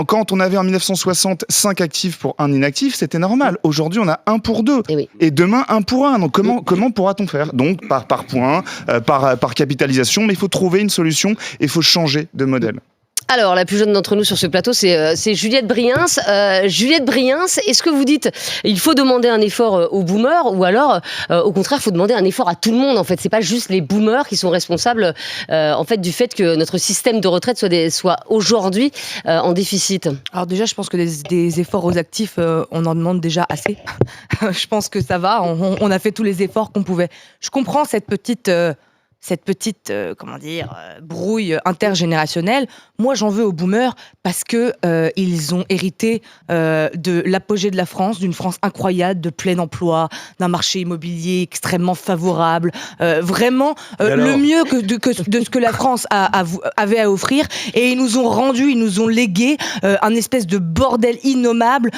Quand on avait en 1960 5 actifs pour un inactif, c'était normal. Aujourd'hui, on a 1 pour 2. Et demain, 1 pour 1. Donc comment pourra-t-on faire ? Donc par point, par capitalisation, mais il faut trouver une solution et il faut changer de modèle. Alors, la plus jeune d'entre nous sur ce plateau, c'est Juliette Briens. Juliette Briens, est-ce que vous dites il faut demander un effort aux boomers ou alors, au contraire, il faut demander un effort à tout le monde ? En fait, c'est pas juste les boomers qui sont responsables en fait, du fait que notre système de retraite soit aujourd'hui en déficit. Alors déjà, je pense que des efforts aux actifs, on en demande déjà assez. Je pense que ça va, on a fait tous les efforts qu'on pouvait. Je comprends cette petite brouille intergénérationnelle. Moi, j'en veux aux boomers parce que ils ont hérité de l'apogée de la France, d'une France incroyable, de plein emploi, d'un marché immobilier extrêmement favorable, vraiment le mieux de ce que la France avait à offrir. Et ils nous ont légué un espèce de bordel innommable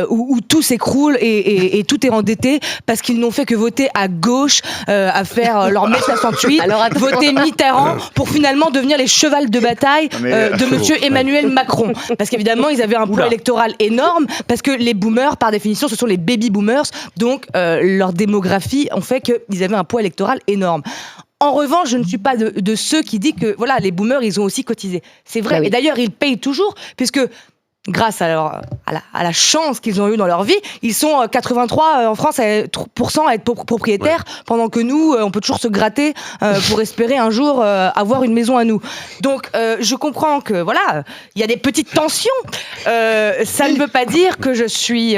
où tout s'écroule et tout est endetté parce qu'ils n'ont fait que voter à gauche, à faire leur mai 68, voter Mitterrand pour finalement devenir les chevals de bataille de monsieur Emmanuel Macron. Parce qu'évidemment, ils avaient un poids électoral énorme, parce que les boomers, par définition, ce sont les baby boomers, donc leur démographie ont fait qu'ils avaient un poids électoral énorme. En revanche, je ne suis pas de ceux qui disent que voilà, les boomers, ils ont aussi cotisé. C'est vrai, et d'ailleurs, ils payent toujours, puisque grâce à la chance qu'ils ont eue dans leur vie, ils sont 83 en France à être propriétaires, pendant que nous, on peut toujours se gratter pour espérer un jour avoir une maison à nous. Donc, je comprends que voilà, il y a des petites tensions. Ça ne veut pas dire que je suis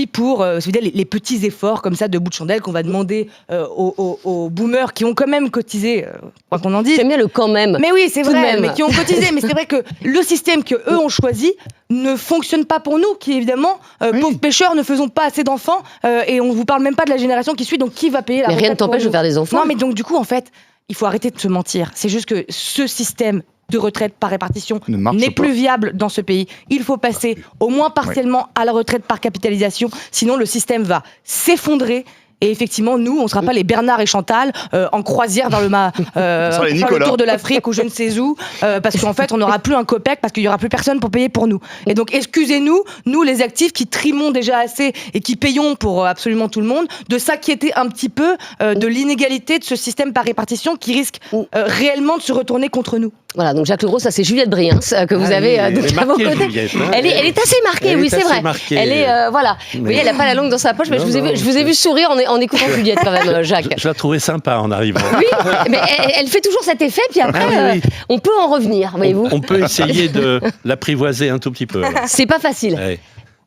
pour les petits efforts comme ça de bout de chandelle qu'on va demander aux boomers qui ont quand même cotisé, quoi qu'on en dise. J'aime bien le quand même. Mais oui, c'est vrai, mais qui ont cotisé. Mais c'est vrai que le système que eux ont choisi ne fonctionne pas pour nous, qui évidemment, pauvres pêcheurs, ne faisons pas assez d'enfants, et on vous parle même pas de la génération qui suit, donc qui va payer la retraite? Mais rien ne t'empêche de faire des enfants. Non, mais donc du coup, en fait, il faut arrêter de se mentir. C'est juste que ce système de retraite par répartition n'est plus viable dans ce pays. Il faut passer au moins partiellement à la retraite par capitalisation, sinon le système va s'effondrer. Et effectivement, nous, on ne sera pas les Bernard et Chantal en croisière vers le tour de l'Afrique ou je ne sais où, parce qu'en fait, on n'aura plus un copec parce qu'il n'y aura plus personne pour payer pour nous. Et donc, excusez-nous, nous les actifs qui trimons déjà assez et qui payons pour absolument tout le monde, de s'inquiéter un petit peu de l'inégalité de ce système par répartition qui risque réellement de se retourner contre nous. Voilà, donc Jacques Legros, ça c'est Juliette Briens que vous avez à vos côtés. Elle est assez marquée, oui, c'est vrai. Elle est, voilà. Vous voyez, elle n'a pas la langue dans sa poche, mais je vous ai vu sourire en écoutant Juliette quand même, Jacques. Je la trouvais sympa en arrivant. Oui, mais elle fait toujours cet effet, puis après, on peut en revenir, voyez-vous. On peut essayer de l'apprivoiser un tout petit peu. Alors. C'est pas facile. Ouais.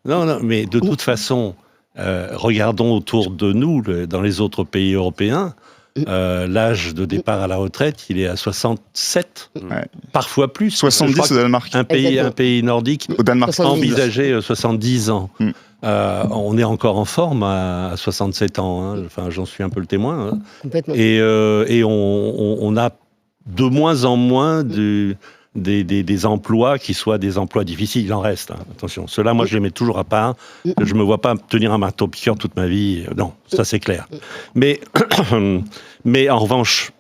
Non, mais de toute façon, regardons autour de nous, dans les autres pays européens, l'âge de départ à la retraite, il est à 67, parfois plus. 70 au Danemark. Un pays nordique au Danemark envisageait 70 ans. On est encore en forme à 67 ans. Hein. Enfin, j'en suis un peu le témoin. Hein. Complètement. Et on a de moins en moins des emplois qui soient des emplois difficiles. Il en reste, hein. Attention. Ceux-là, moi, je les mets toujours à part. Je ne me vois pas tenir un marteau-piqueur toute ma vie. Non, ça, c'est clair. Mais en revanche,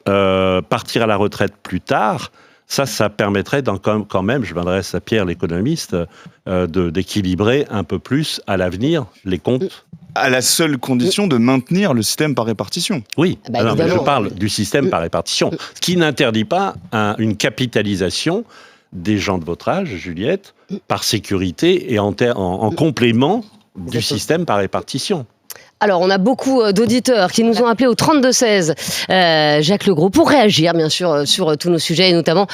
partir à la retraite plus tard, ça permettrait quand même, je m'adresse à Pierre, l'économiste, d'équilibrer un peu plus à l'avenir les comptes. À la seule condition de maintenir le système par répartition. Oui, mais je parle du système par répartition, ce qui n'interdit pas une capitalisation des gens de votre âge, Juliette, par sécurité et en complément du système par répartition. Alors, on a beaucoup d'auditeurs qui nous ont appelés au 32-16, Jacques Legros, pour réagir, bien sûr, sur tous nos sujets, et notamment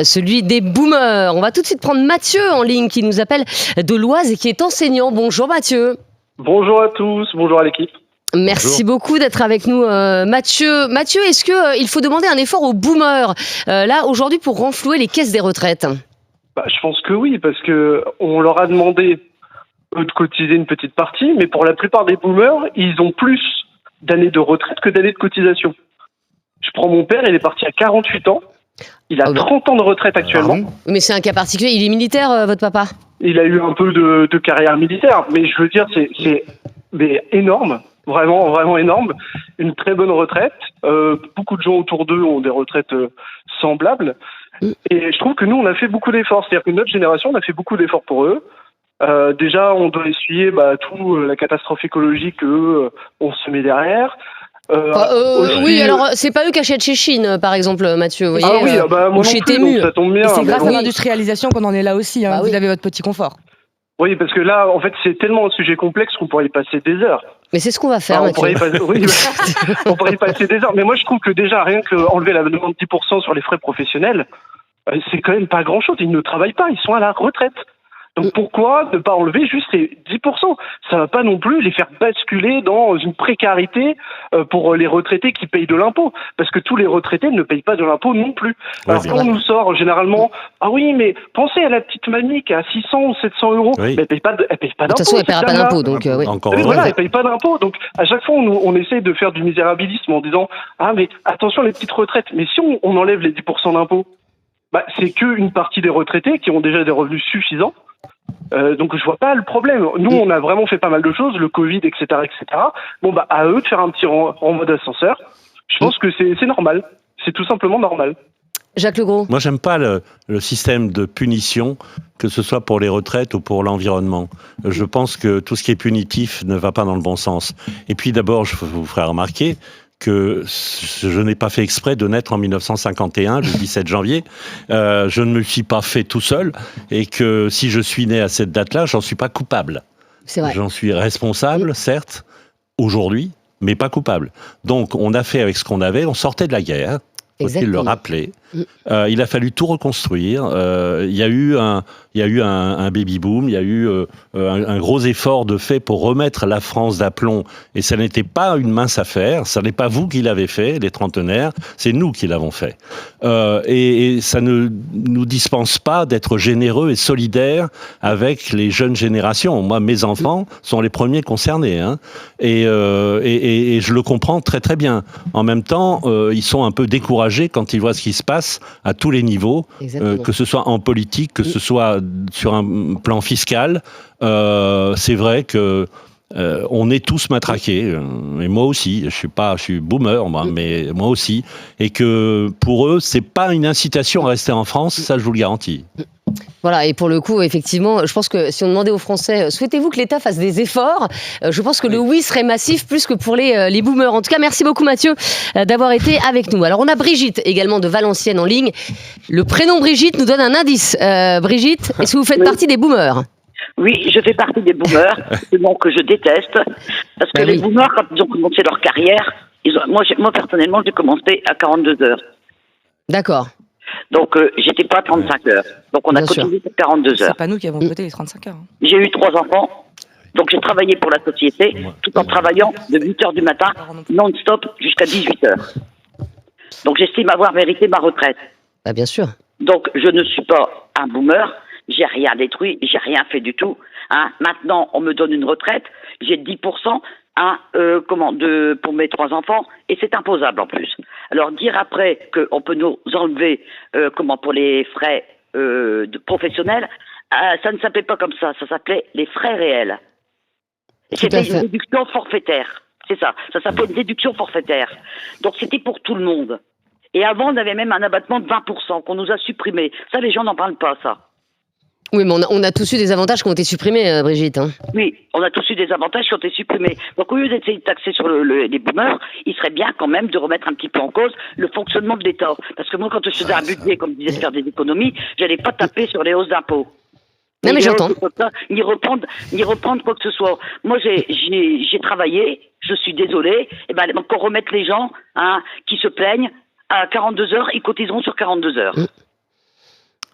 celui des boomers. On va tout de suite prendre Mathieu en ligne, qui nous appelle de l'Oise et qui est enseignant. Bonjour Mathieu. Bonjour à tous, bonjour à l'équipe. Merci beaucoup d'être avec nous, Mathieu. Mathieu, est-ce qu'il faut demander un effort aux boomers, là, aujourd'hui, pour renflouer les caisses des retraites ? Je pense que oui, parce qu'on leur a demandé de cotiser une petite partie, mais pour la plupart des boomers, ils ont plus d'années de retraite que d'années de cotisation. Je prends mon père, il est parti à 48 ans. Il a 30 ans de retraite actuellement. Mais c'est un cas particulier. Il est militaire, votre papa ? Il a eu un peu de carrière militaire, mais je veux dire, c'est énorme. Vraiment, vraiment énorme. Une très bonne retraite. Beaucoup de gens autour d'eux ont des retraites semblables. Et je trouve que nous, on a fait beaucoup d'efforts. C'est-à-dire que notre génération, on a fait beaucoup d'efforts pour eux. Déjà, on doit essuyer toute la catastrophe écologique que on se met derrière. Oui, alors c'est pas eux qui achètent chez Chine, par exemple, Mathieu. Vous voyez, moi ou non chez plus, Temu. donc ça tombe bien. Et c'est grâce à oui. l'industrialisation qu'on en est là aussi. Hein. Bah oui. Vous avez votre petit confort. Oui, parce que là, en fait, c'est tellement un sujet complexe qu'on pourrait y passer des heures. Mais c'est ce qu'on va faire, On Mathieu. pourrait on pourrait y passer des heures. Mais moi, je trouve que déjà, rien qu'enlever la demande de 10% sur les frais professionnels, c'est quand même pas grand-chose. Ils ne travaillent pas, ils sont à la retraite. Donc pourquoi ne pas enlever juste les 10%? Ça va pas non plus les faire basculer dans une précarité pour les retraités qui payent de l'impôt. Parce que tous les retraités ne payent pas de l'impôt non plus. Alors quand on nous sort généralement, ah oui, mais pensez à la petite mamie qui a 600 ou 700 euros, mais elle paye pas d'impôt. De toute façon, elle ne paiera pas d'impôt. Donc, oui. Encore Voilà, elle paye pas d'impôt. Donc à chaque fois, on essaie de faire du misérabilisme en disant, ah mais attention les petites retraites. Mais si on enlève les 10% d'impôt, c'est qu'une partie des retraités qui ont déjà des revenus suffisants. Donc je vois pas le problème. Nous, on a vraiment fait pas mal de choses, le Covid, etc., etc. Bon, à eux de faire un petit en mode ascenseur. Je pense que c'est normal. C'est tout simplement normal. Jacques Legros. Moi, j'aime pas le système de punition, que ce soit pour les retraites ou pour l'environnement. Je pense que tout ce qui est punitif ne va pas dans le bon sens. Et puis d'abord, je vous ferai remarquer que je n'ai pas fait exprès de naître en 1951, le 17 janvier. Je ne me suis pas fait tout seul et que si je suis né à cette date-là, j'en suis pas coupable. C'est vrai. J'en suis responsable, certes, aujourd'hui, mais pas coupable. Donc, on a fait avec ce qu'on avait. On sortait de la guerre. Faut-il le rappeler. Il a fallu tout reconstruire. Il y a eu un baby boom, il y a eu un gros effort de fait pour remettre la France d'aplomb. Et ça n'était pas une mince affaire. Ça n'est pas vous qui l'avez fait, les trentenaires. C'est nous qui l'avons fait. Et ça ne nous dispense pas d'être généreux et solidaires avec les jeunes générations. Moi, mes enfants sont les premiers concernés. Hein. Et je le comprends très très bien. En même temps, ils sont un peu découragés quand ils voient ce qui se passe à tous les niveaux, que ce soit en politique, que ce soit sur un plan fiscal. C'est vrai que on est tous matraqués, et moi aussi. Je suis boomer, moi, mais moi aussi. Et que pour eux, c'est pas une incitation à rester en France, ça je vous le garantis. Voilà, et pour le coup, effectivement, je pense que si on demandait aux Français, souhaitez-vous que l'État fasse des efforts, je pense que le oui serait massif plus que pour les boomers. En tout cas, merci beaucoup Mathieu d'avoir été avec nous. Alors on a Brigitte également de Valenciennes en ligne. Le prénom Brigitte nous donne un indice. Brigitte, est-ce que vous faites partie des boomers ? Oui, je fais partie des boomers, c'est bon que je déteste, parce que les boomers, quand ils ont commencé leur carrière, moi personnellement, j'ai commencé à 42 heures. D'accord. Donc, j'étais pas à 35 heures. Donc, on a cotisé pour 42 heures. C'est pas nous qui avons coté les 35 heures. J'ai eu 3 enfants. Donc, j'ai travaillé pour la société, tout en travaillant de 8 heures du matin, non-stop, jusqu'à 18 heures. Donc, j'estime avoir mérité ma retraite. Bien sûr. Donc, je ne suis pas un boomer. J'ai rien détruit. J'ai rien fait du tout. Hein. Maintenant, on me donne une retraite. J'ai 10%. Pour mes 3 enfants, et c'est imposable en plus. Alors dire après qu'on peut nous enlever pour les frais professionnels, ça ne s'appelait pas comme ça s'appelait les frais réels. Et c'était une déduction forfaitaire. C'est ça s'appelait une déduction forfaitaire. Donc c'était pour tout le monde. Et avant, on avait même un abattement de 20% qu'on nous a supprimé. Ça, les gens n'en parlent pas, ça. Oui, mais on a tous eu des avantages qui ont été supprimés, Brigitte. Hein. Oui, on a tous eu des avantages qui ont été supprimés. Donc, au lieu d'essayer de taxer sur les boomers, il serait bien quand même de remettre un petit peu en cause le fonctionnement de l'État. Parce que moi, quand je faisais un budget, comme disait, faire des économies, j'allais pas taper sur les hausses d'impôts. Non, mais j'entends. Ni reprendre quoi que ce soit. Moi, j'ai travaillé, je suis désolée, qu'on remette les gens qui se plaignent à 42 heures, ils cotiseront sur 42 heures.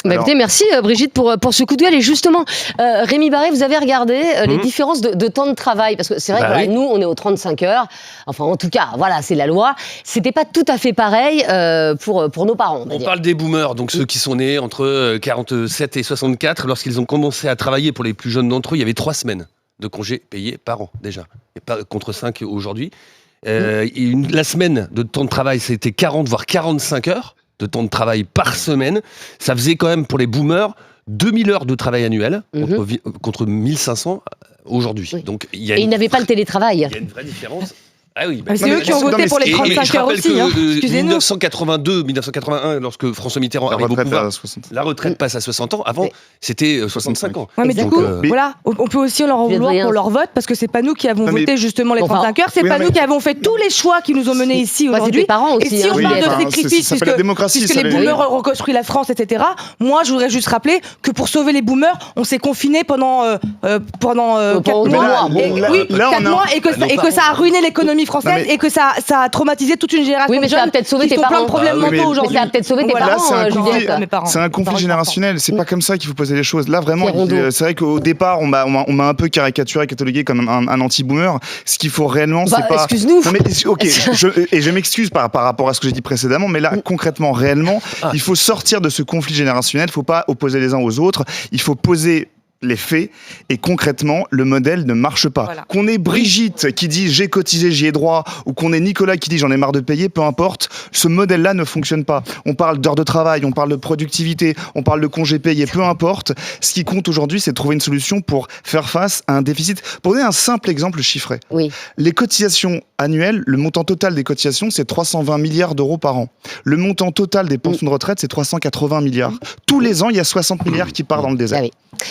Écoutez, merci Brigitte pour ce coup de gueule. Et justement, Rémi Barré, vous avez regardé les différences de temps de travail, parce que c'est vrai que nous, on est aux 35 heures. Enfin, en tout cas, voilà, c'est la loi. C'était pas tout à fait pareil pour nos parents. On parle des boomers, donc ceux qui sont nés entre 47 et 64. Lorsqu'ils ont commencé à travailler, pour les plus jeunes d'entre eux, il y avait 3 semaines de congés payés par an déjà, et pas contre 5 aujourd'hui. La semaine de temps de travail, c'était 40 voire 45 heures de temps de travail par semaine. Ça faisait quand même pour les boomers 2000 heures de travail annuel contre 1500 aujourd'hui. Oui. Donc, et ils n'avaient pas le télétravail. Il y a une vraie différence Ah oui, Mais c'est eux qui ont voté pour les 35 heures aussi, hein. Excusez-nous. 1982-1981, lorsque François Mitterrand arrive au pouvoir, la retraite passe à 60 ans. Avant, c'était 65 ans. Ouais, mais du Donc, coup, voilà, on peut aussi leur en vouloir pour leur vote, parce que c'est pas nous qui avons voté justement les 35 heures, c'est pas nous qui avons fait tous les choix qui nous ont menés ici aujourd'hui. Et si on parle de sacrifice, puisque les boomers ont reconstruit la France, etc., moi je voudrais juste rappeler que pour sauver les boomers, on s'est confinés pendant 4 mois. Oui, 4 mois, et que ça a ruiné l'économie française et que ça a traumatisé toute une génération de jeunes qui ont plein de problèmes mentaux aujourd'hui. Ça a peut-être sauvé tes parents, Juliette. C'est un conflit générationnel, c'est pas comme ça qu'il faut poser les choses. Là, vraiment, c'est vrai qu'au départ, on m'a un peu caricaturé, catalogué comme un anti-boomer. Ce qu'il faut réellement, c'est pas... Excuse-nous. Non, mais, ok, je m'excuse par rapport à ce que j'ai dit précédemment, mais là, concrètement, réellement, il faut sortir de ce conflit générationnel, il faut pas opposer les uns aux autres, il faut poser les faits, et concrètement, le modèle ne marche pas. Voilà. Qu'on ait Brigitte qui dit j'ai cotisé, j'y ai droit, ou qu'on ait Nicolas qui dit j'en ai marre de payer, peu importe, ce modèle-là ne fonctionne pas. On parle d'heures de travail, on parle de productivité, on parle de congés payés, peu importe. Ce qui compte aujourd'hui, c'est de trouver une solution pour faire face à un déficit. Pour donner un simple exemple chiffré, les cotisations annuelles, le montant total des cotisations, c'est 320 milliards d'euros par an. Le montant total des pensions de retraite, c'est 380 milliards. Tous les ans, il y a 60 milliards qui partent dans le désert.